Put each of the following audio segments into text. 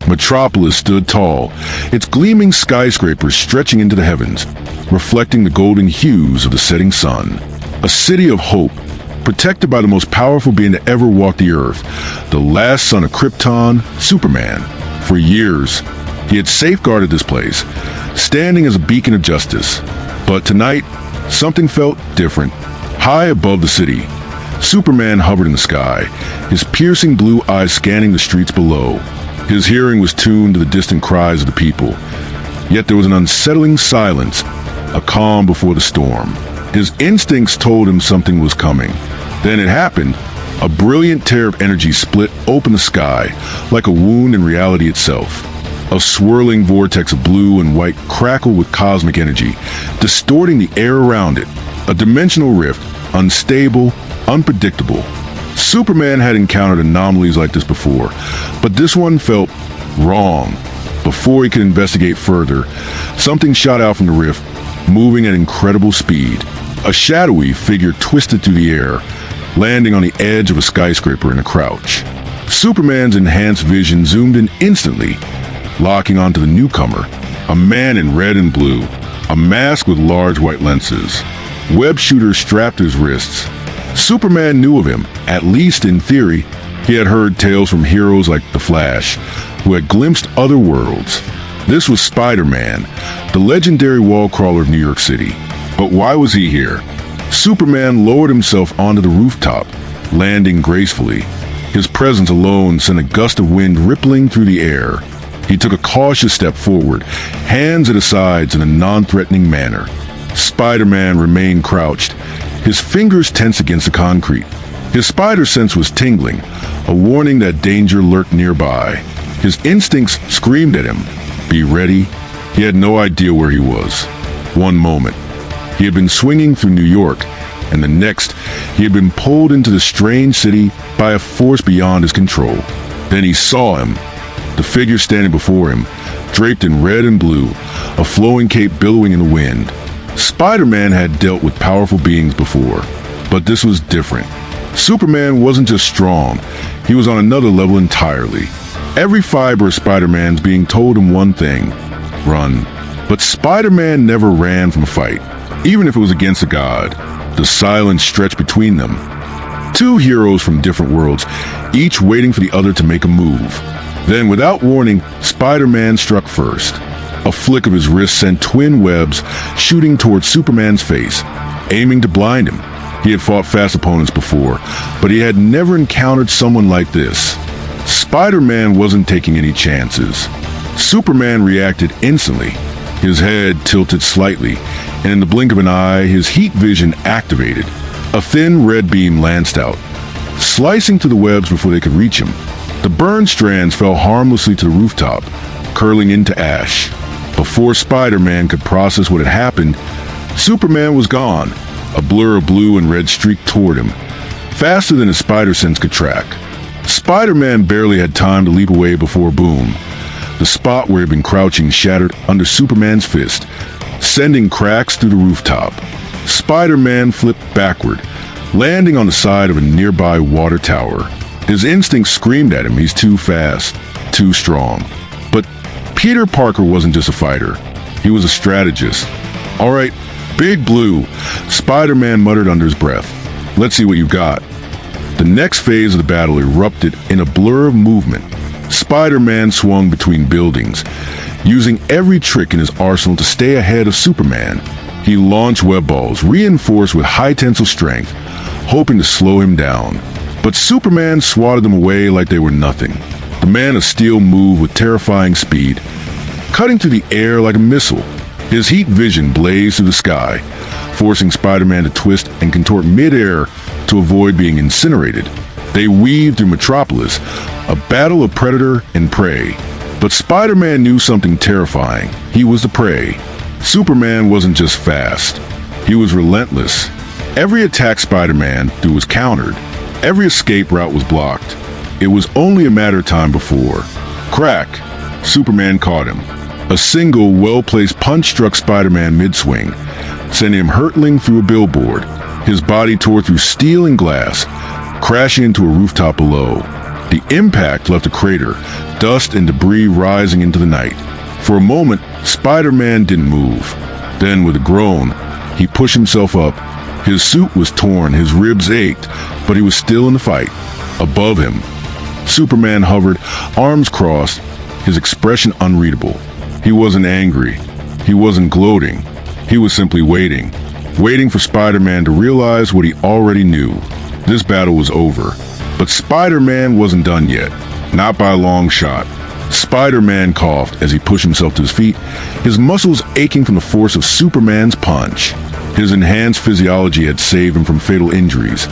Metropolis stood tall, its gleaming skyscrapers stretching into the heavens, reflecting the golden hues of the setting sun. A city of hope, protected by the most powerful being to ever walk the earth, the last son of Krypton, Superman. For years, he had safeguarded this place, standing as a beacon of justice. But tonight, something felt different. High above the city, Superman hovered in the sky, his piercing blue eyes scanning the streets below. His hearing was tuned to the distant cries of the people. Yet there was an unsettling silence, a calm before the storm. His instincts told him something was coming. Then it happened. A brilliant tear of energy split open the sky, like a wound in reality itself. A swirling vortex of blue and white crackled with cosmic energy, distorting the air around it. A dimensional rift, unstable, unpredictable. Superman had encountered anomalies like this before, but this one felt wrong. Before he could investigate further, something shot out from the rift, moving at incredible speed. A shadowy figure twisted through the air, landing on the edge of a skyscraper in a crouch. Superman's enhanced vision zoomed in instantly, locking onto the newcomer, a man in red and blue, a mask with large white lenses. Web shooters strapped to his wrists. Superman knew of him, at least in theory. He had heard tales from heroes like The Flash, who had glimpsed other worlds. This was Spider-Man, the legendary wall crawler of New York City. But why was he here? Superman lowered himself onto the rooftop, landing gracefully. His presence alone sent a gust of wind rippling through the air. He took a cautious step forward, hands at his sides in a non-threatening manner. Spider-Man remained crouched, his fingers tense against the concrete. His spider sense was tingling, a warning that danger lurked nearby. His instincts screamed at him, "Be ready." He had no idea where he was. One moment, he had been swinging through New York, and the next, he had been pulled into the strange city by a force beyond his control. Then he saw him, the figure standing before him, draped in red and blue, a flowing cape billowing in the wind. Spider-Man had dealt with powerful beings before, but this was different. Superman wasn't just strong, he was on another level entirely. Every fiber of Spider-Man's being told him one thing: run. But Spider-Man never ran from a fight, even if it was against a god. The silence stretched between them. Two heroes from different worlds, each waiting for the other to make a move. Then, without warning, Spider-Man struck first. A flick of his wrist sent twin webs shooting towards Superman's face, aiming to blind him. He had fought fast opponents before, but he had never encountered someone like this. Spider-Man wasn't taking any chances. Superman reacted instantly. His head tilted slightly, and in the blink of an eye, his heat vision activated. A thin red beam lanced out, slicing through the webs before they could reach him. The burned strands fell harmlessly to the rooftop, curling into ash. Before Spider-Man could process what had happened, Superman was gone. A blur of blue and red streaked toward him, faster than his spider sense could track. Spider-Man barely had time to leap away before boom. The spot where he had been crouching shattered under Superman's fist, sending cracks through the rooftop. Spider-Man flipped backward, landing on the side of a nearby water tower. His instincts screamed at him he's too fast, too strong. But Peter Parker wasn't just a fighter. He was a strategist. "All right, Big Blue," Spider-Man muttered under his breath. "Let's see what you've got." The next phase of the battle erupted in a blur of movement. Spider-Man swung between buildings, using every trick in his arsenal to stay ahead of Superman. He launched web balls, reinforced with high tensile strength, hoping to slow him down. But Superman swatted them away like they were nothing. The Man of Steel moved with terrifying speed, cutting through the air like a missile. His heat vision blazed through the sky, forcing Spider-Man to twist and contort mid-air to avoid being incinerated. They weaved through Metropolis, a battle of predator and prey. But Spider-Man knew something terrifying. He was the prey. Superman wasn't just fast. He was relentless. Every attack Spider-Man threw was countered. Every escape route was blocked. It was only a matter of time before. Crack! Superman caught him. A single, well-placed punch struck Spider-Man mid-swing, sending him hurtling through a billboard. His body tore through steel and glass, crashing into a rooftop below. The impact left a crater, dust and debris rising into the night. For a moment, Spider-Man didn't move. Then, with a groan, he pushed himself up. His suit was torn, his ribs ached, but he was still in the fight. Above him, Superman hovered, arms crossed, his expression unreadable. He wasn't angry. He wasn't gloating. He was simply waiting. Waiting for Spider-Man to realize what he already knew. This battle was over. But Spider-Man wasn't done yet. Not by a long shot. Spider-Man coughed as he pushed himself to his feet, his muscles aching from the force of Superman's punch. His enhanced physiology had saved him from fatal injuries,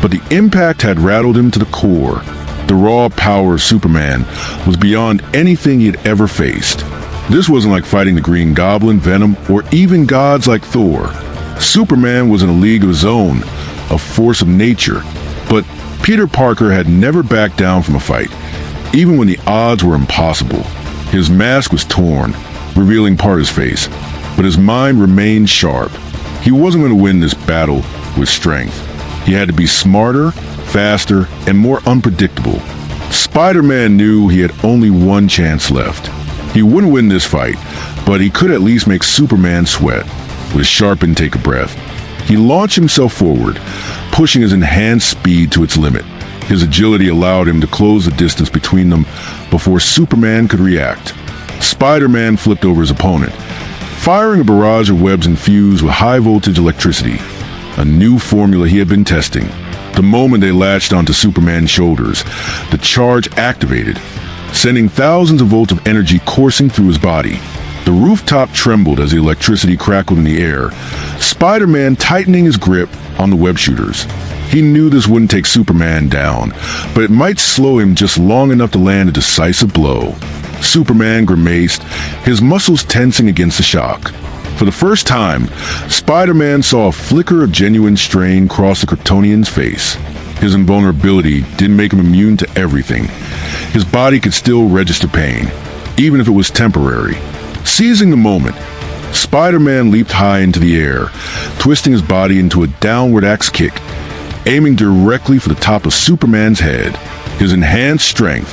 but the impact had rattled him to the core. The raw power of Superman was beyond anything he had ever faced. This wasn't like fighting the Green Goblin, Venom, or even gods like Thor. Superman was in a league of his own, a force of nature. But Peter Parker had never backed down from a fight, even when the odds were impossible. His mask was torn, revealing part of his face, but his mind remained sharp. He wasn't going to win this battle with strength. He had to be smarter, faster, and more unpredictable. Spider-Man knew he had only one chance left. He wouldn't win this fight, but he could at least make Superman sweat. With a sharp intake of breath, he launched himself forward, pushing his enhanced speed to its limit. His agility allowed him to close the distance between them before Superman could react. Spider-Man flipped over his opponent, firing a barrage of webs infused with high-voltage electricity, a new formula he had been testing. The moment they latched onto Superman's shoulders, the charge activated, sending thousands of volts of energy coursing through his body. The rooftop trembled as the electricity crackled in the air, Spider-Man tightening his grip on the web shooters. He knew this wouldn't take Superman down, but it might slow him just long enough to land a decisive blow. Superman grimaced, his muscles tensing against the shock. For the first time, Spider-Man saw a flicker of genuine strain cross the Kryptonian's face. His invulnerability didn't make him immune to everything. His body could still register pain, even if it was temporary. Seizing the moment, Spider-Man leaped high into the air, twisting his body into a downward axe kick, aiming directly for the top of Superman's head. His enhanced strength,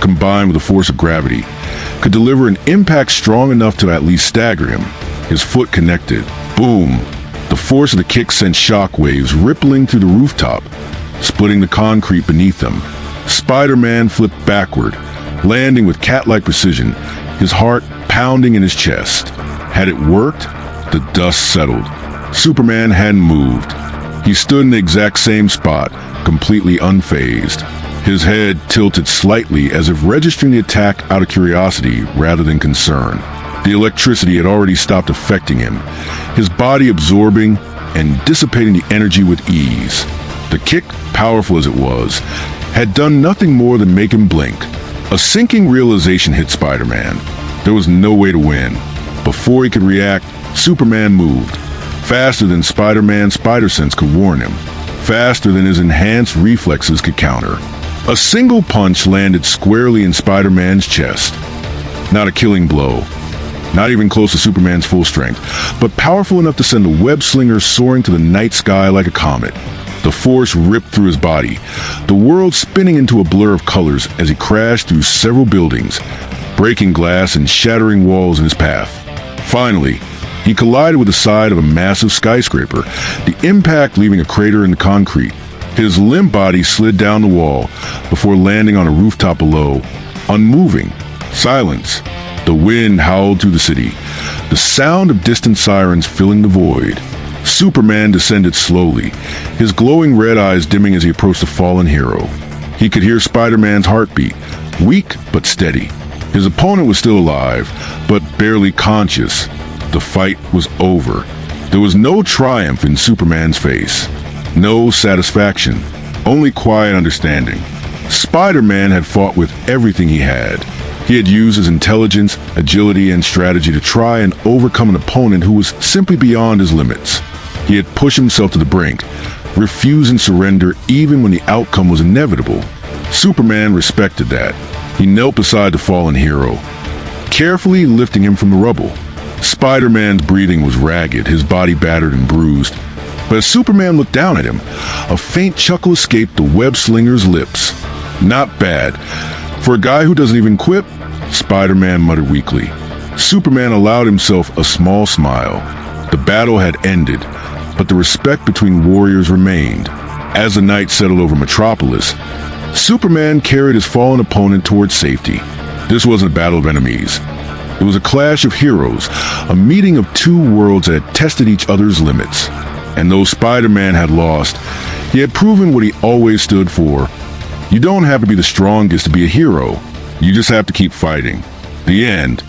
combined with the force of gravity, could deliver an impact strong enough to at least stagger him. His foot connected. Boom! The force of the kick sent shockwaves rippling through the rooftop, splitting the concrete beneath them. Spider-Man flipped backward, landing with cat-like precision, his heart pounding in his chest. Had it worked? The dust settled. Superman hadn't moved. He stood in the exact same spot, completely unfazed. His head tilted slightly as if registering the attack out of curiosity rather than concern. The electricity had already stopped affecting him, his body absorbing and dissipating the energy with ease. The kick, powerful as it was, had done nothing more than make him blink. A sinking realization hit Spider-Man. There was no way to win. Before he could react, Superman moved. Faster than Spider-Man's spider sense could warn him. Faster than his enhanced reflexes could counter. A single punch landed squarely in Spider-Man's chest. Not a killing blow. Not even close to Superman's full strength, but powerful enough to send the web slinger soaring to the night sky like a comet. The force ripped through his body, the world spinning into a blur of colors as he crashed through several buildings, breaking glass and shattering walls in his path. Finally, he collided with the side of a massive skyscraper, the impact leaving a crater in the concrete. His limp body slid down the wall before landing on a rooftop below, unmoving. Silence. The wind howled through the city, the sound of distant sirens filling the void. Superman descended slowly, his glowing red eyes dimming as he approached the fallen hero. He could hear Spider-Man's heartbeat, weak but steady. His opponent was still alive, but barely conscious. The fight was over. There was no triumph in Superman's face. No satisfaction, only quiet understanding. Spider-Man had fought with everything he had. He had used his intelligence, agility, and strategy to try and overcome an opponent who was simply beyond his limits. He had pushed himself to the brink, refusing surrender even when the outcome was inevitable. Superman respected that. He knelt beside the fallen hero, carefully lifting him from the rubble. Spider-Man's breathing was ragged, his body battered and bruised. But as Superman looked down at him, a faint chuckle escaped the web slinger's lips. Not bad. For a guy who doesn't even quip, Spider-Man muttered weakly. Superman allowed himself a small smile. The battle had ended, but the respect between warriors remained. As the night settled over Metropolis, Superman carried his fallen opponent towards safety. This wasn't a battle of enemies. It was a clash of heroes, a meeting of two worlds that had tested each other's limits. And though Spider-Man had lost, he had proven what he always stood for. You don't have to be the strongest to be a hero. You just have to keep fighting. The end.